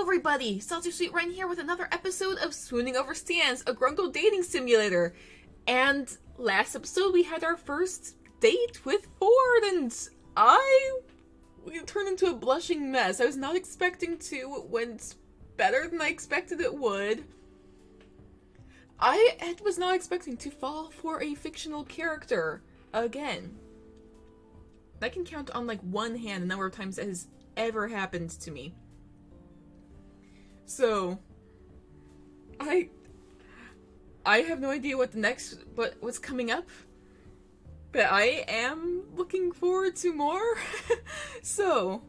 Hello everybody, Salty Sweet Ren here with another episode of Swooning Over Stands, a Grunkle dating simulator. And last episode we had our first date with Ford, and we turned into a blushing mess. I was not expecting to. It went better than I expected it would. I was not expecting to fall for a fictional character again. I can count on like one hand the number of times that has ever happened to me. So, I have no idea what's coming up, but I am looking forward to more. So,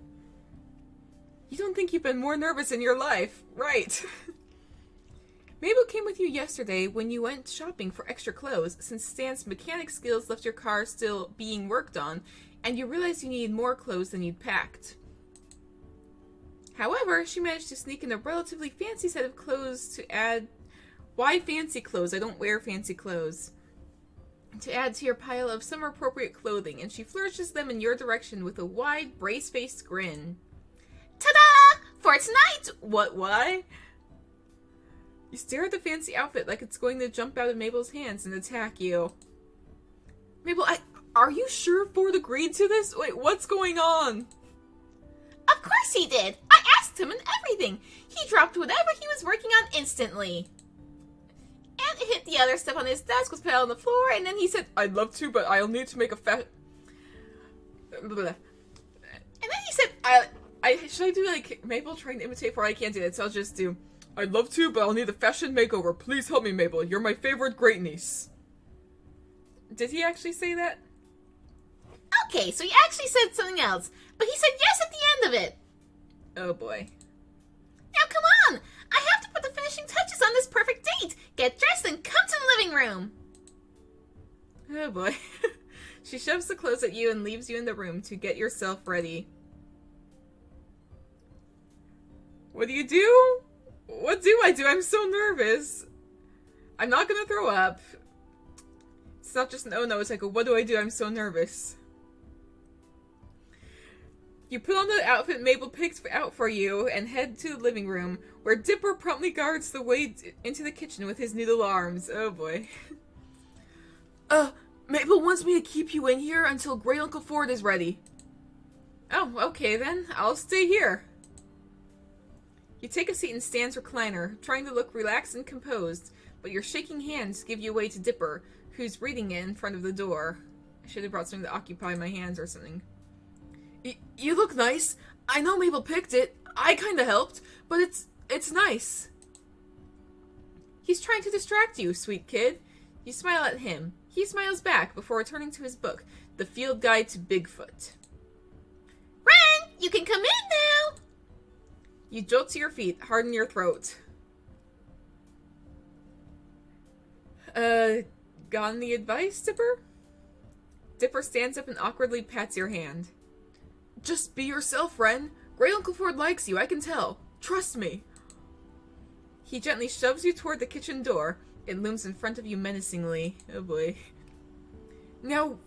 you don't think you've been more nervous in your life, right? Mabel came with you yesterday when you went shopping for extra clothes, since Stan's mechanic skills left your car still being worked on, and you realized you needed more clothes than you'd packed. However, she managed to sneak in a relatively fancy set of clothes to add... Why fancy clothes? I don't wear fancy clothes. To add to your pile of summer-appropriate clothing, and she flourishes them in your direction with a wide, brace-faced grin. Ta-da! For tonight! Why? You stare at the fancy outfit like it's going to jump out of Mabel's hands and attack you. Mabel, are you sure Ford agreed to this? Wait, what's going on? Of course he did! I asked him and everything! He dropped whatever he was working on instantly! And hit the other stuff on his desk, was put out on the floor, and then he said, I'd love to, but I'll need to make a And then he said, should I do like Mabel trying to imitate Ford? I can't do that, so I'll just do, I'd love to, but I'll need a fashion makeover. Please help me, Mabel. You're my favorite great niece. Did he actually say that? Okay, so he actually said something else, but he said yes at the end of it. Oh boy. Now come on! I have to put the finishing touches on this perfect date! Get dressed and come to the living room! Oh boy. She shoves the clothes at you and leaves you in the room to get yourself ready. What do you do? What do I do? I'm so nervous. I'm not gonna throw up. It's not just an oh no, it's like a what do I do? I'm so nervous. You put on the outfit Mabel picked out for you and head to the living room, where Dipper promptly guards the way into the kitchen with his noodle arms. Oh boy. Mabel wants me to keep you in here until Great Uncle Ford is ready. Oh, okay then. I'll stay here. You take a seat in Stan's recliner, trying to look relaxed and composed, but your shaking hands give you away to Dipper, who's reading it in front of the door. I should have brought something to occupy my hands or something. You look nice. I know Mabel picked it. I kinda helped, but it's nice. He's trying to distract you, sweet kid. You smile at him. He smiles back before returning to his book, The Field Guide to Bigfoot. Ren, you can come in now! You jolt to your feet, harden your throat. Got any advice, Dipper? Dipper stands up and awkwardly pats your hand. Just be yourself, Ren. Great Uncle Ford likes you, I can tell. Trust me. He gently shoves you toward the kitchen door. It looms in front of you menacingly. Oh boy. Now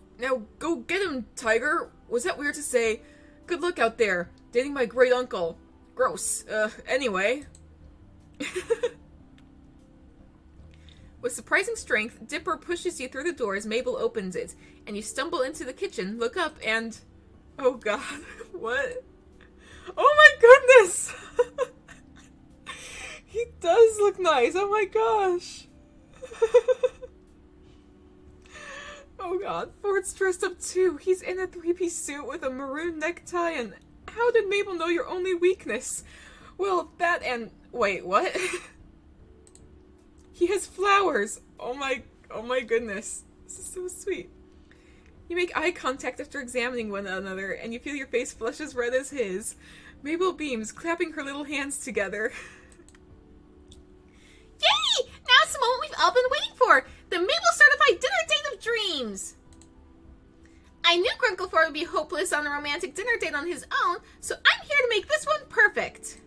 go get him, Tiger. Was that weird to say? Good luck out there, dating my great uncle. Gross. Anyway. With surprising strength, Dipper pushes you through the door as Mabel opens it, and you stumble into the kitchen, look up, and... Oh god, what? Oh my goodness! He does look nice, oh my gosh! Oh god, Ford's dressed up too. He's in a three-piece suit with a maroon necktie, and how did Mabel know your only weakness? Well, that and... Wait, what? He has flowers! Oh my goodness. This is so sweet. You make eye contact after examining one another, and you feel your face flush as red as his. Mabel beams, clapping her little hands together. Yay! Now it's the moment we've all been waiting for! The Mabel-certified dinner date of dreams! I knew Grunkle Ford would be hopeless on a romantic dinner date on his own, so I'm here to make this one perfect!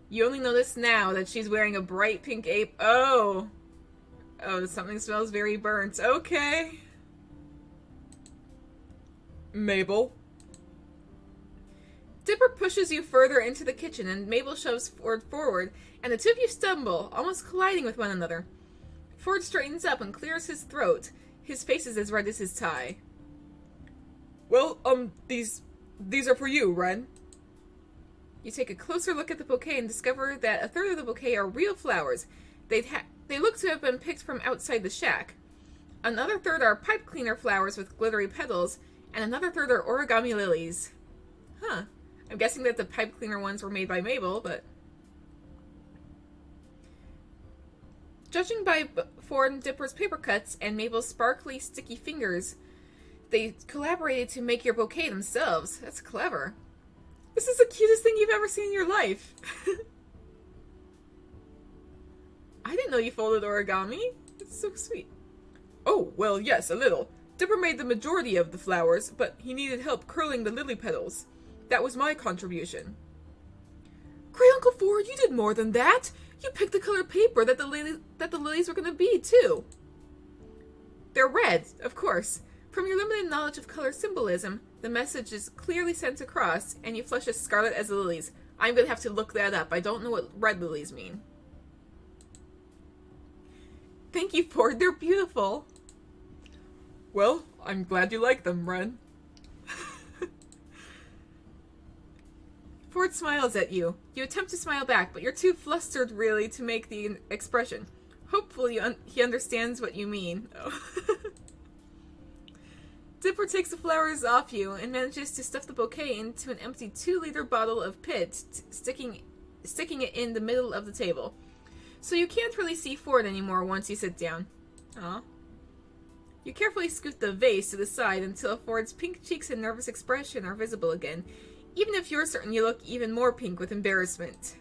You only notice now that she's wearing a bright pink ape. Oh, something smells very burnt. Okay. Mabel. Dipper pushes you further into the kitchen, and Mabel shoves Ford forward, and the two of you stumble, almost colliding with one another. Ford straightens up and clears his throat. His face is as red as his tie. Well, these are for you, Ren. You take a closer look at the bouquet and discover that a third of the bouquet are real flowers. They look to have been picked from outside the shack. Another third are pipe cleaner flowers with glittery petals, and another third are origami lilies. Huh. I'm guessing that the pipe cleaner ones were made by Mabel, but... Judging by Ford and Dipper's paper cuts and Mabel's sparkly, sticky fingers, they collaborated to make your bouquet themselves. That's clever. This is the cutest thing you've ever seen in your life. I didn't know you folded origami. It's so sweet. Oh, well, yes, a little. Dipper made the majority of the flowers, but he needed help curling the lily petals. That was my contribution. Great Uncle Ford, you did more than that. You picked the colored paper that the lilies were going to be, too. They're red, of course. From your limited knowledge of color symbolism, the message is clearly sent across, and you flush as scarlet as the lilies. I'm going to have to look that up. I don't know what red lilies mean. Thank you, Ford. They're beautiful. Well, I'm glad you like them, Ren. Ford smiles at you. You attempt to smile back, but you're too flustered, really, to make the expression. Hopefully he understands what you mean. Oh. Dipper takes the flowers off you and manages to stuff the bouquet into an empty 2-liter bottle of pit, sticking it in the middle of the table. So you can't really see Ford anymore once you sit down. Aw. You carefully scoot the vase to the side until Ford's pink cheeks and nervous expression are visible again, even if you're certain you look even more pink with embarrassment.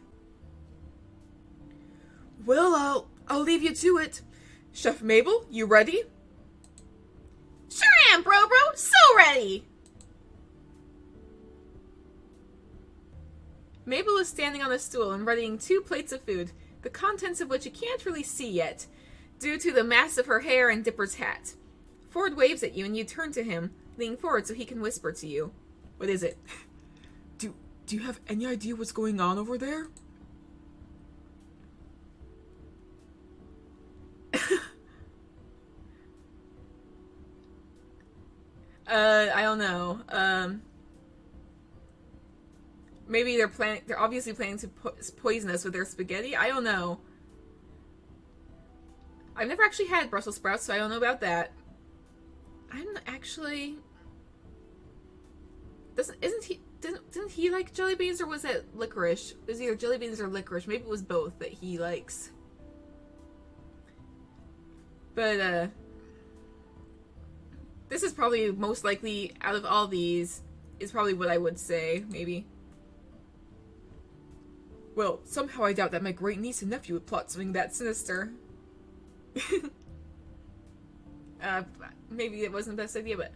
Well, I'll leave you to it. Chef Mabel, you ready? Sure am, bro, so ready! Mabel is standing on a stool and readying 2 plates of food, the contents of which you can't really see yet, due to the mass of her hair and Dipper's hat. Ford waves at you and you turn to him, leaning forward so he can whisper to you. What is it? Do you have any idea what's going on over there? I don't know. Maybe they're obviously planning to poison us with their spaghetti. I don't know. I've never actually had Brussels sprouts, so I don't know about that. Didn't he like jelly beans, or was it licorice? It was either jelly beans or licorice. Maybe it was both that he likes. But, this is probably most likely, out of all these, is probably what I would say, maybe. Well, somehow I doubt that my great-niece and nephew would plot something that sinister. Maybe it wasn't the best idea, but...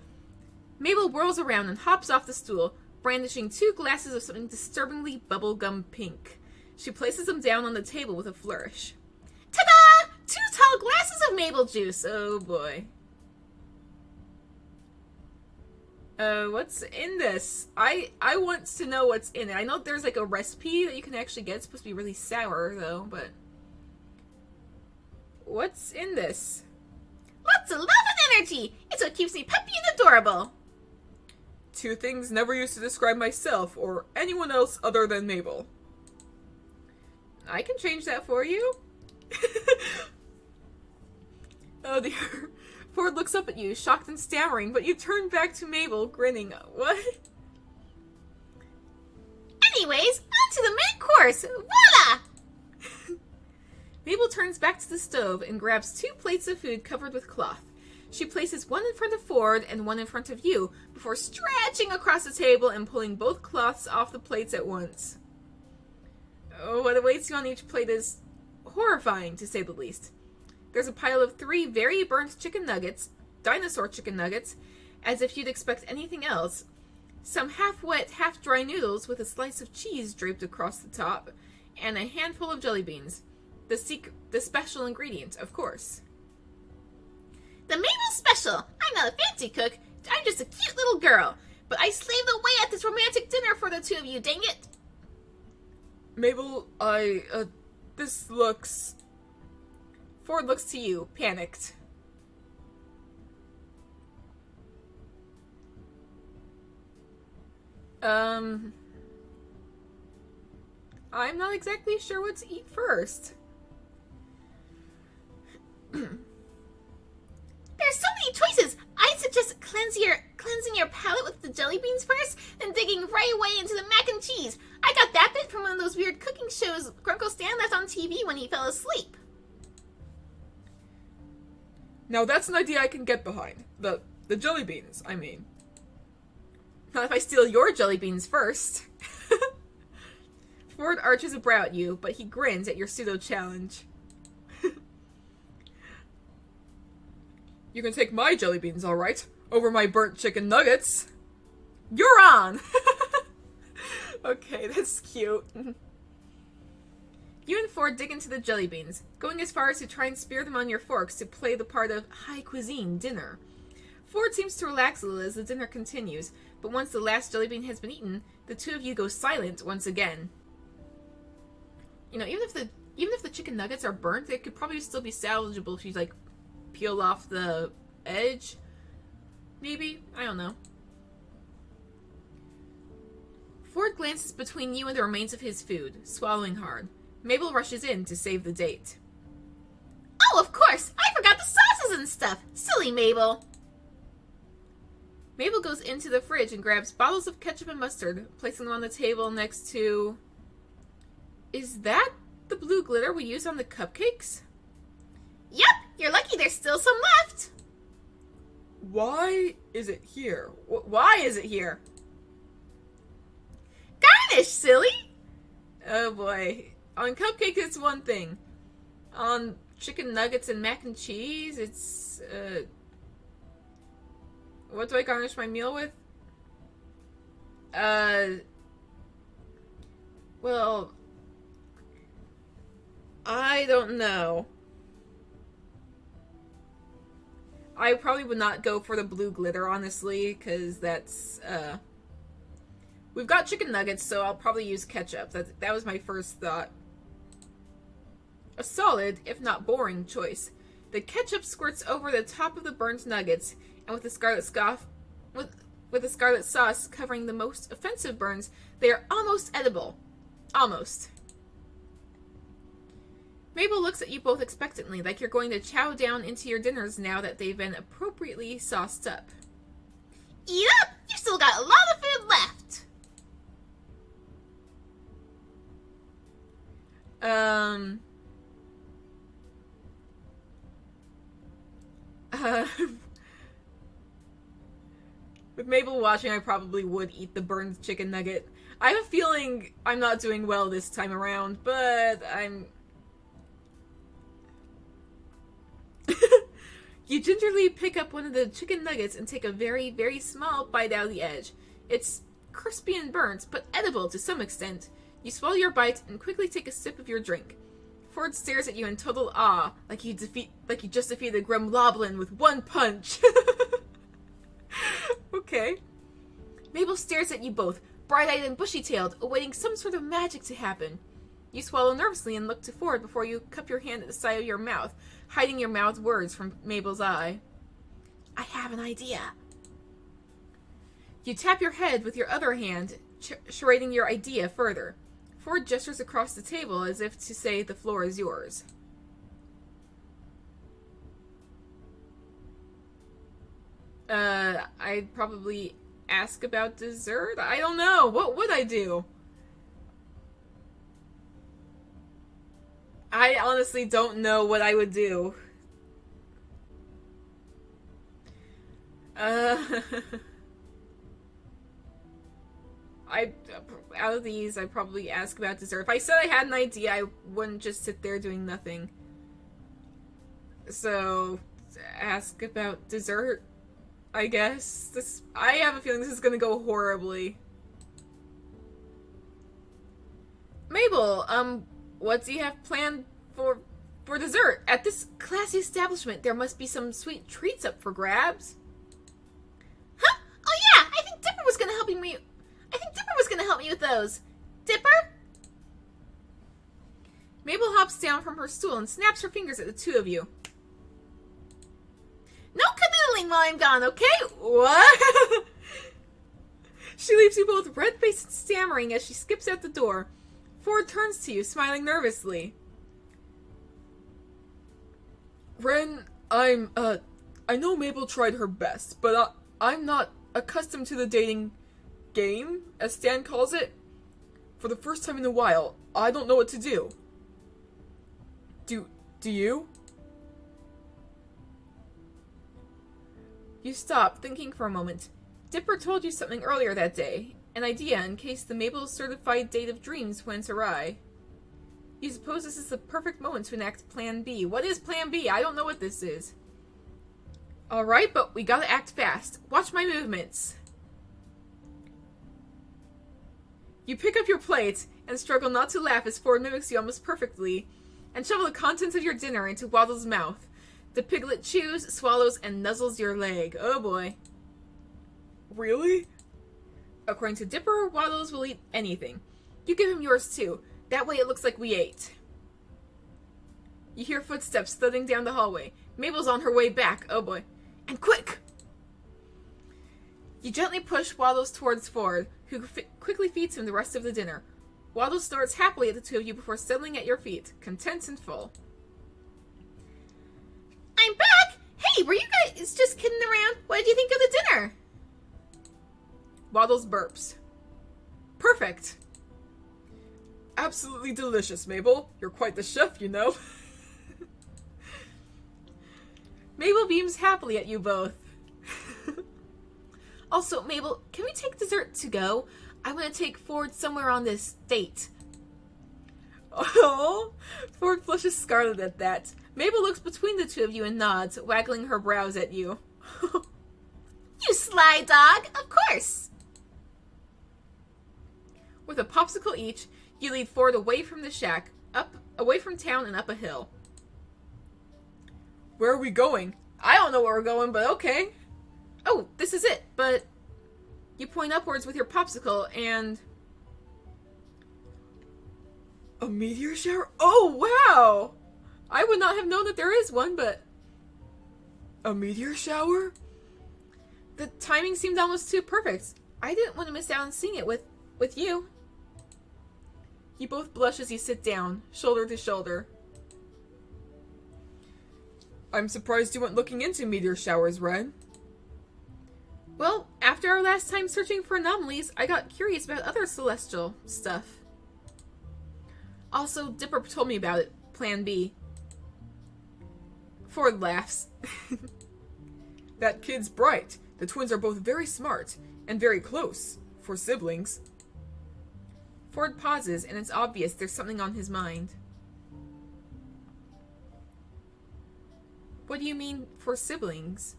Mabel whirls around and hops off the stool, brandishing 2 glasses of something disturbingly bubblegum pink. She places them down on the table with a flourish. Ta-da! 2 tall glasses of Mabel juice! Oh boy. What's in this? I want to know what's in it. I know there's like a recipe that you can actually get. It's supposed to be really sour though, but... What's in this? Lots of love and energy! It's what keeps me peppy and adorable! 2 things never used to describe myself or anyone else other than Mabel. I can change that for you. Oh dear. Ford looks up at you, shocked and stammering, but you turn back to Mabel, grinning. What? Anyways, on to the main course! Voila! Mabel turns back to the stove and grabs 2 plates of food covered with cloth. She places one in front of Ford and one in front of you, before stretching across the table and pulling both cloths off the plates at once. Oh, what awaits you on each plate is horrifying, to say the least. There's a pile of 3 very burnt chicken nuggets, dinosaur chicken nuggets, as if you'd expect anything else, some half-wet, half-dry noodles with a slice of cheese draped across the top, and a handful of jelly beans. The special ingredient, of course. The Mabel special! I'm not a fancy cook, I'm just a cute little girl, but I slaved away at this romantic dinner for the two of you, dang it! Mabel, this looks... Ford looks to you, panicked. I'm not exactly sure what to eat first. There's so many choices! I'd suggest cleansing your palate with the jelly beans first, and digging right away into the mac and cheese. I got that bit from one of those weird cooking shows Grunkle Stan left on TV when he fell asleep. Now that's an idea I can get behind. The jelly beans, I mean. Not if I steal your jelly beans first. Ford arches a brow at you, but he grins at your pseudo-challenge. You can take my jelly beans, alright? Over my burnt chicken nuggets. You're on! Okay, that's cute. You and Ford dig into the jelly beans, going as far as to try and spear them on your forks to play the part of high cuisine dinner. Ford seems to relax a little as the dinner continues, but once the last jelly bean has been eaten, the two of you go silent once again. You know, even if the chicken nuggets are burnt, they could probably still be salvageable if you, like, peel off the edge. Maybe? I don't know. Ford glances between you and the remains of his food, swallowing hard. Mabel rushes in to save the date. Oh, of course! I forgot the sauces and stuff! Silly Mabel! Mabel goes into the fridge and grabs bottles of ketchup and mustard, placing them on the table next to... Is that the blue glitter we use on the cupcakes? Yep! You're lucky there's still some left! Why is it here? Why is it here? Garnish, silly! Oh boy. On cupcakes, it's one thing. On chicken nuggets and mac and cheese, it's, what do I garnish my meal with? Well, I don't know. I probably would not go for the blue glitter, honestly, because that's, we've got chicken nuggets, so I'll probably use ketchup. That was my first thought. A solid, if not boring, choice. The ketchup squirts over the top of the burnt nuggets, and with the scarlet sauce covering the most offensive burns, they are almost edible. Almost. Mabel looks at you both expectantly, like you're going to chow down into your dinners now that they've been appropriately sauced up. Eat up! You've still got a lot of food left! With Mabel watching, I probably would eat the burned chicken nugget. I have a feeling I'm not doing well this time around, but I'm... You gingerly pick up one of the chicken nuggets and take a very, very small bite out of the edge. It's crispy and burnt, but edible to some extent. You swallow your bite and quickly take a sip of your drink. Ford stares at you in total awe, like you just defeated Gremloblin with one punch. Okay. Mabel stares at you both, bright-eyed and bushy-tailed, awaiting some sort of magic to happen. You swallow nervously and look to Ford before you cup your hand at the side of your mouth, hiding your mouthed words from Mabel's eye. I have an idea. You tap your head with your other hand, charading your idea further. Ford gestures across the table as if to say the floor is yours. I'd probably ask about dessert? I don't know. What would I do? I honestly don't know what I would do. Out of these, I'd probably ask about dessert. If I said I had an idea, I wouldn't just sit there doing nothing. So, ask about dessert, I guess. I have a feeling this is gonna go horribly. Mabel, what do you have planned for dessert? At this classy establishment, there must be some sweet treats up for grabs. Huh? Oh yeah, I think Dipper was gonna photos. Dipper? Mabel hops down from her stool and snaps her fingers at the two of you. No canoodling while I'm gone, okay? What? She leaves you both red-faced and stammering as she skips out the door. Ford turns to you, smiling nervously. Ren, I know Mabel tried her best, but I'm not accustomed to the dating game, as Stan calls it. For the first time in a while, I don't know what to do. Do you? You stop, thinking for a moment. Dipper told you something earlier that day, an idea in case the Mabel certified date of dreams went awry. You suppose this is the perfect moment to enact Plan B. What is Plan B? I don't know what this is. Alright, but we gotta act fast. Watch my movements. You pick up your plate and struggle not to laugh as Ford mimics you almost perfectly, and shovel the contents of your dinner into Waddle's mouth. The piglet chews, swallows, and nuzzles your leg. Oh boy. Really? According to Dipper, Waddles will eat anything. You give him yours too. That way it looks like we ate. You hear footsteps thudding down the hallway. Mabel's on her way back. Oh boy. And quick! You gently push Waddles towards Ford, who quickly feeds him the rest of the dinner. Waddles snorts happily at the two of you before settling at your feet, content and full. I'm back! Hey, were you guys just kidding around? What did you think of the dinner? Waddles burps. Perfect! Absolutely delicious, Mabel. You're quite the chef, you know. Mabel beams happily at you both. Also, Mabel, can we take dessert to go? I want to take Ford somewhere on this date. Oh, Ford flushes scarlet at that. Mabel looks between the two of you and nods, waggling her brows at you. You sly dog, of course. With a popsicle each, you lead Ford away from the shack, away from town and up a hill. Where are we going? I don't know where we're going, but okay. Oh, this is it, but... You point upwards with your popsicle and... A meteor shower? Oh, wow! I would not have known that there is one, but... A meteor shower? The timing seemed almost too perfect. I didn't want to miss out on seeing it with you. You both blush as you sit down, shoulder to shoulder. I'm surprised you went looking into meteor showers, Ren. Well, after our last time searching for anomalies, I got curious about other celestial stuff. Also, Dipper told me about it. Plan B. Ford laughs. That kid's bright. The twins are both very smart, and very close, for siblings. Ford pauses, and it's obvious there's something on his mind. What do you mean, for siblings?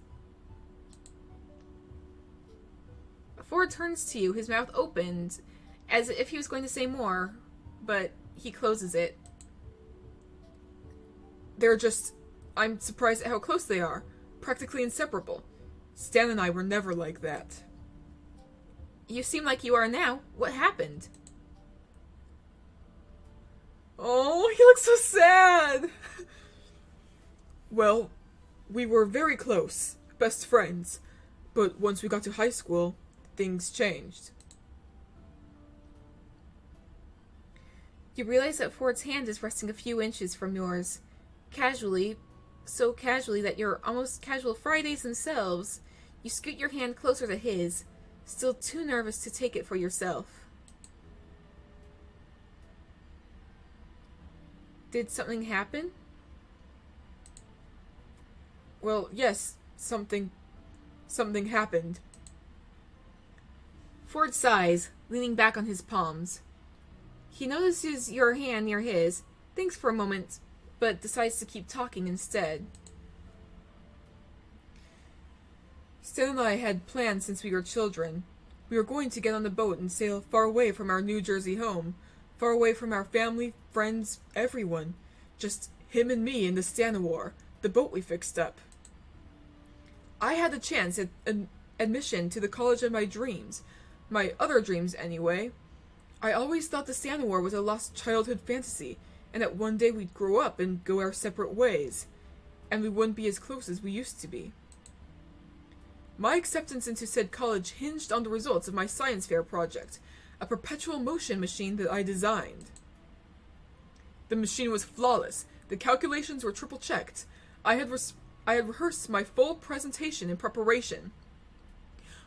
Ford turns to you, his mouth opened, as if he was going to say more, but he closes it. I'm surprised at how close they are. Practically inseparable. Stan and I were never like that. You seem like you are now. What happened? Oh, he looks so sad! Well, we were very close, best friends, but once we got to high school, things changed. You realize that Ford's hand is resting a few inches from yours. Casually, so casually that you're almost casual Fridays themselves, you scoot your hand closer to his, still too nervous to take it for yourself. Did something happen? Well, yes, something happened. Ford sighs, leaning back on his palms. He notices your hand near his, thinks for a moment, but decides to keep talking instead. Stan and I had plans since we were children. We were going to get on a boat and sail far away from our New Jersey home, far away from our family, friends, everyone. Just him and me in the Stanawar, the boat we fixed up. I had a chance at an admission to the college of my dreams. My other dreams, anyway. I always thought the Santa War was a lost childhood fantasy, and that one day we'd grow up and go our separate ways, and we wouldn't be as close as we used to be. My acceptance into said college hinged on the results of my science fair project, a perpetual motion machine that I designed. The machine was flawless. The calculations were triple checked. I had rehearsed my full presentation in preparation.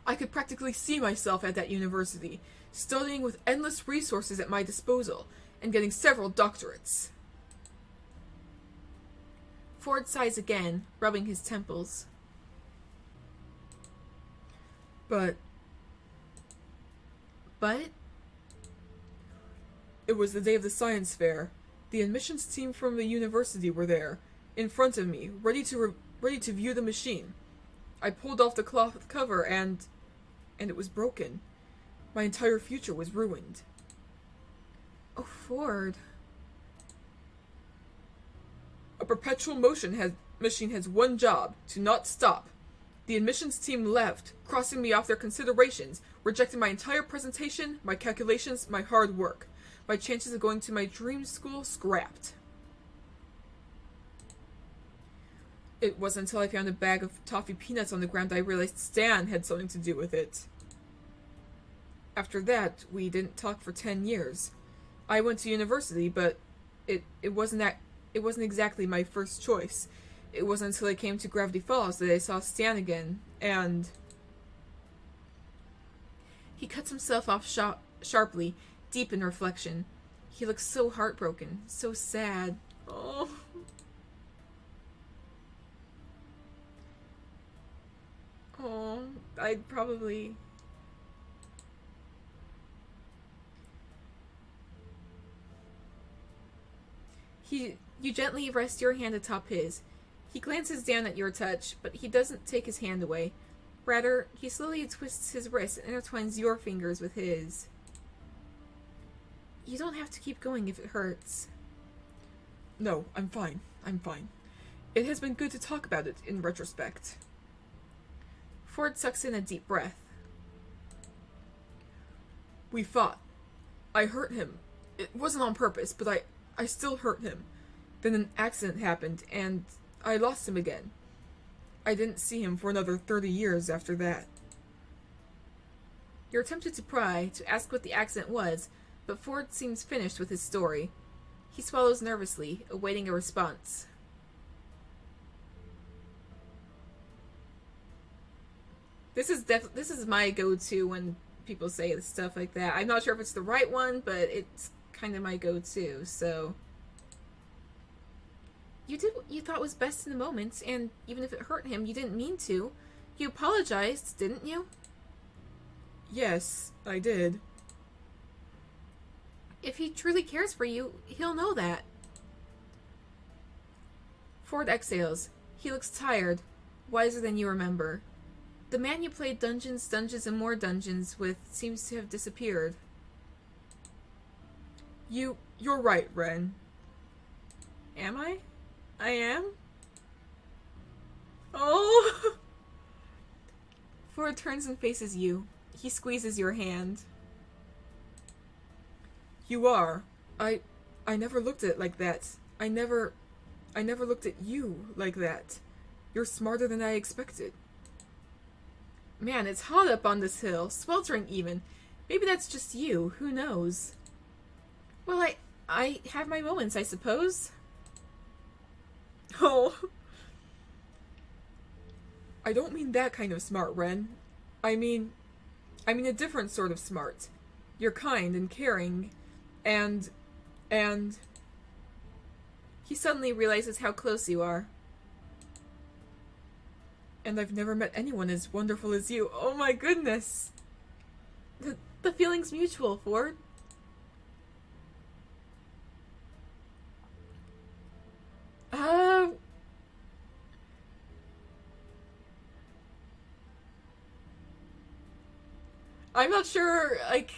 I could practically see myself at that university, studying with endless resources at my disposal, and getting several doctorates. Ford sighs again, rubbing his temples. But But? it was the day of the science fair. The admissions team from the university were there, in front of me, ready to view the machine. I pulled off the cloth cover and it was broken. My entire future was ruined. Oh, Ford. A perpetual motion machine has one job, to not stop. The admissions team left, crossing me off their considerations, rejecting my entire presentation, my calculations, my hard work. My chances of going to my dream school scrapped. It wasn't until I found a bag of toffee peanuts on the ground I realized Stan had something to do with it. After that, we didn't talk for 10 years. I went to university, but it wasn't exactly my first choice. It wasn't until I came to Gravity Falls that I saw Stan again, and... He cuts himself off sharply, deep in reflection. He looks so heartbroken, so sad. Oh... Oh, I'd probably... You gently rest your hand atop his. He glances down at your touch, but he doesn't take his hand away. Rather, he slowly twists his wrist and intertwines your fingers with his. You don't have to keep going if it hurts. No, I'm fine. I'm fine. It has been good to talk about it in retrospect. Ford sucks in a deep breath. We fought. I hurt him. It wasn't on purpose, but I still hurt him. Then an accident happened, and I lost him again. I didn't see him for another 30 years after that. You're tempted to pry, to ask what the accident was, but Ford seems finished with his story. He swallows nervously, awaiting a response. This is my go-to when people say stuff like that. I'm not sure if it's the right one, but it's kind of my go-to, so... You did what you thought was best in the moment, and even if it hurt him, you didn't mean to. You apologized, didn't you? Yes, I did. If he truly cares for you, he'll know that. Ford exhales. He looks tired, wiser than you remember. The man you played dungeons, and more dungeons with seems to have disappeared. You're right, Ren. Am I? I am? Oh! Ford turns and faces you. He squeezes your hand. You are. I never looked at it like that. I never looked at you like that. You're smarter than I expected. Man, it's hot up on this hill, sweltering even. Maybe that's just you, who knows? Well, I have my moments, I suppose. Oh. I don't mean that kind of smart, Ren. I mean a different sort of smart. You're kind and caring, and... He suddenly realizes how close you are. And I've never met anyone as wonderful as you. Oh my goodness! The feeling's mutual, Ford. I'm not sure, like...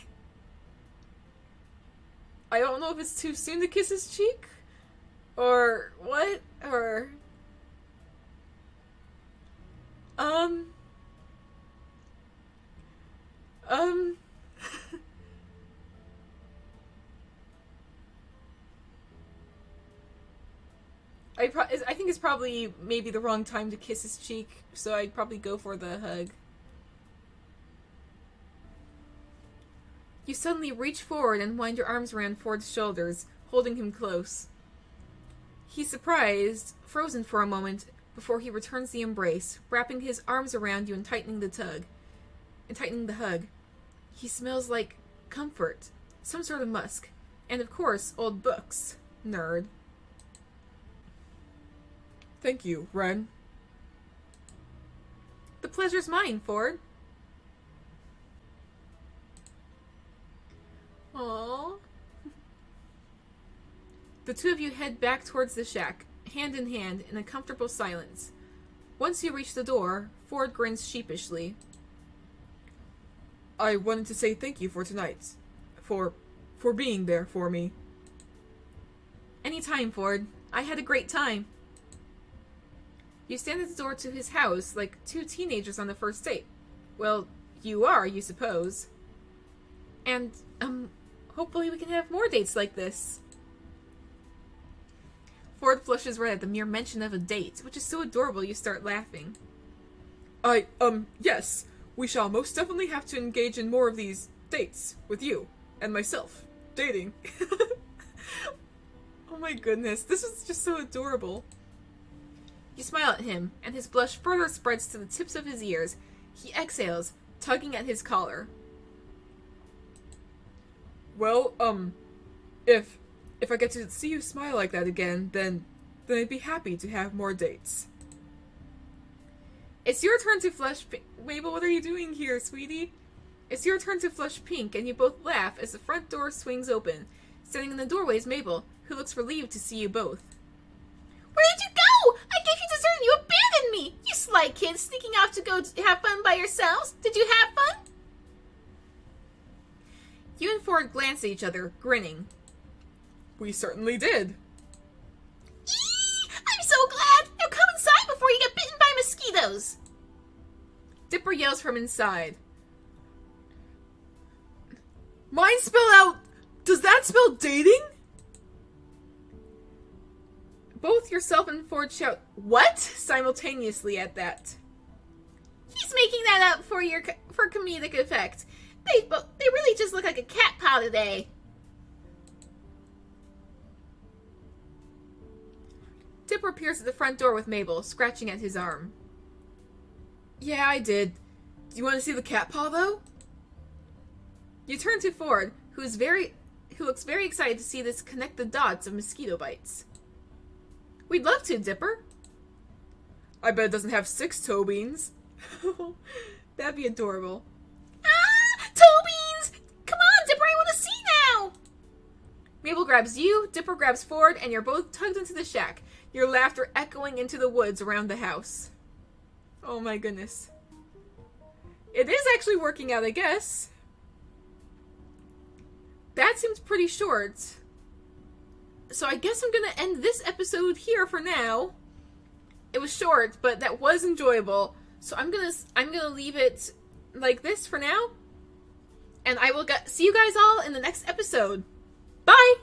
I don't know if it's too soon to kiss his cheek? Or what? Or... I think it's probably maybe the wrong time to kiss his cheek, so I'd probably go for the hug. You suddenly reach forward and wind your arms around Ford's shoulders, holding him close. He's surprised, frozen for a moment, before he returns the embrace, wrapping his arms around you and tightening the hug. He smells like comfort, some sort of musk, and of course, old books. Nerd. Thank you, Ren. The pleasure's mine, Ford. Aww. The two of you head back towards the shack, hand in hand, in a comfortable silence. Once you reach the door, Ford grins sheepishly. I wanted to say thank you for tonight. For being there for me. Anytime, Ford. I had a great time. You stand at the door to his house like two teenagers on the first date. Well, you are, you suppose. And, hopefully we can have more dates like this. Ford flushes red at the mere mention of a date, which is so adorable you start laughing. Yes. We shall most definitely have to engage in more of these dates with you and myself. Dating. Oh my goodness, this is just so adorable. You smile at him, and his blush further spreads to the tips of his ears. He exhales, tugging at his collar. Well, if I get to see you smile like that again, then I'd be happy to have more dates. It's your turn to flush pink. Mabel, what are you doing here, sweetie? It's your turn to flush pink, and you both laugh as the front door swings open. Standing in the doorway is Mabel, who looks relieved to see you both. Where did you go? I gave you dessert and you abandoned me! You sly kids sneaking off to go have fun by yourselves. Did you have fun? You and Ford glance at each other, grinning. We certainly did. Eee! I'm so glad! Now come inside before you get bitten by mosquitoes! Dipper yells from inside. Mine spell out... Does that spell dating? Both yourself and Ford shout, "What?" simultaneously at that. He's making that up for comedic effect. They really just look like a cat paw today. Dipper appears at the front door with Mabel, scratching at his arm. Yeah, I did. Do you want to see the cat paw, though? You turn to Ford, who looks very excited to see this connect the dots of mosquito bites. We'd love to, Dipper. I bet it doesn't have 6 toe beans. That'd be adorable. Ah! Toe beans! Come on, Dipper, I want to see now! Mabel grabs you, Dipper grabs Ford, and you're both tugged into the shack, your laughter echoing into the woods around the house. Oh my goodness. It is actually working out, I guess. That seems pretty short. So I guess I'm gonna end this episode here for now. It was short, but that was enjoyable. So I'm gonna leave it like this for now. And I will see you guys all in the next episode. Bye!